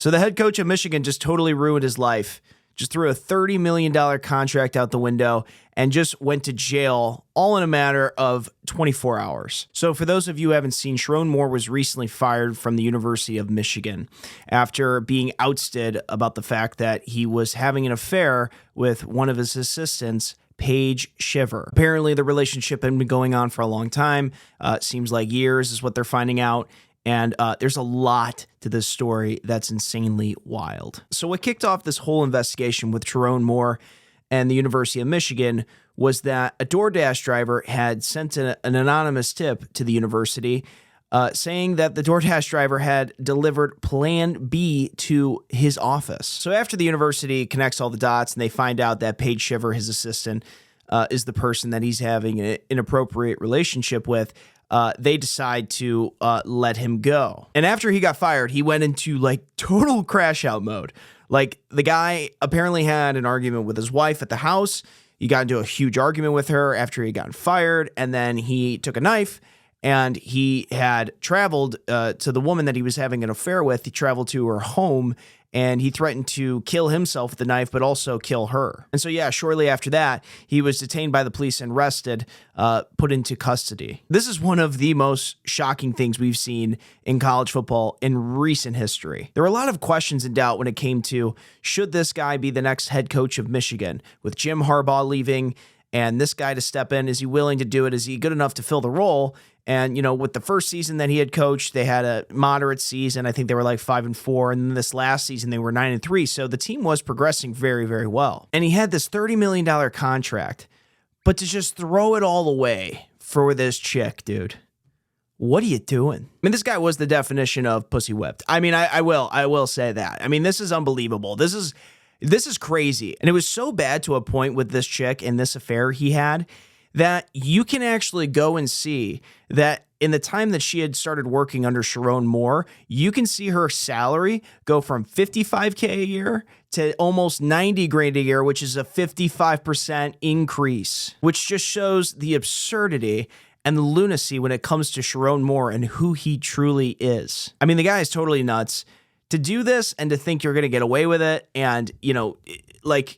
So the head coach of Michigan just totally ruined his life. Just threw a $30 million contract out the window and just went to jail all in a matter of 24 hours. So for those of you who haven't seen, Sharon Moore was recently fired from the University of Michigan after being ousted about the fact that he was having an affair with one of his assistants, Paige Shiver. Apparently the relationship had been going on for a long time. Seems like years is what they're finding out. And there's a lot to this story that's insanely wild. So what kicked off this whole investigation with Sharon Moore and the University of Michigan was that a DoorDash driver had sent an anonymous tip to the university saying that the DoorDash driver had delivered Plan B to his office. So after the university connects all the dots and they find out that Paige Shiver, his assistant, is the person that he's having an inappropriate relationship with, they decide to let him go. And after he got fired, he went into like total crash out mode. Like the guy apparently had an argument with his wife at the house. He got into a huge argument with her after he got fired. And then he took a knife and he had traveled to the woman that he was having an affair with. He traveled to her home and he threatened to kill himself with the knife, but also kill her. And so, yeah, shortly after that, he was detained by the police and arrested, put into custody. This is one of the most shocking things we've seen in college football in recent history. There were a lot of questions and doubt when it came to, should this guy be the next head coach of Michigan? With Jim Harbaugh leaving and this guy to step in, is he willing to do it? Is he good enough to fill the role? And, you know, with the first season that he had coached, they had a moderate season. I think they were like 5-4. And then this last season, they were 9-3. So the team was progressing very, very well. And he had this $30 million contract, but to just throw it all away for this chick, dude. What are you doing? I mean, this guy was the definition of pussy whipped. I mean, I will say that. I mean, this is unbelievable. This is crazy. And it was so bad to a point with this chick and this affair he had that you can actually go and see that in the time that she had started working under Sharon Moore, you can see her salary go from $55K a year to almost $90,000 a year, which is a 55% increase, which just shows the absurdity and the lunacy when it comes to Sharon Moore and who he truly is. I mean, the guy is totally nuts. To do this and to think you're going to get away with it, and, you know, like,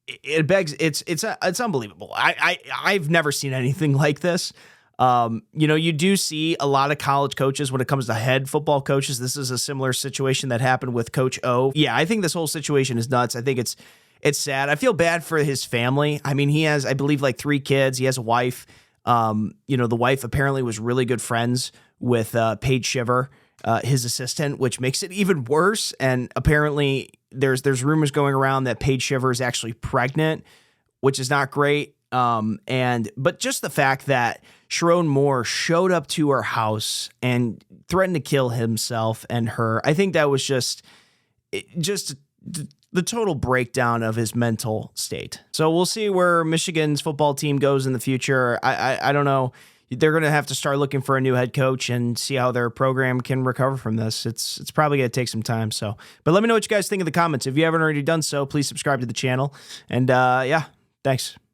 it begs, it's unbelievable. I've never seen anything like this. You know, you do see a lot of college coaches when it comes to head football coaches. This is a similar situation that happened with Coach O. Yeah, I think this whole situation is nuts. I think it's sad. I feel bad for his family. I mean, he has, I believe, like 3 kids. He has a wife. You know, the wife apparently was really good friends with Paige Shiver, his assistant, which makes it even worse. And apparently there's rumors going around that Paige Shiver is actually pregnant, which is not great. But just the fact that Sharon Moore showed up to her house and threatened to kill himself and her, I think that was just the total breakdown of his mental state. So we'll see where Michigan's football team goes in the future. I don't know. They're going to have to start looking for a new head coach and see how their program can recover from this. It's probably going to take some time. So, but let me know what you guys think in the comments. If you haven't already done so, please subscribe to the channel. And yeah, thanks.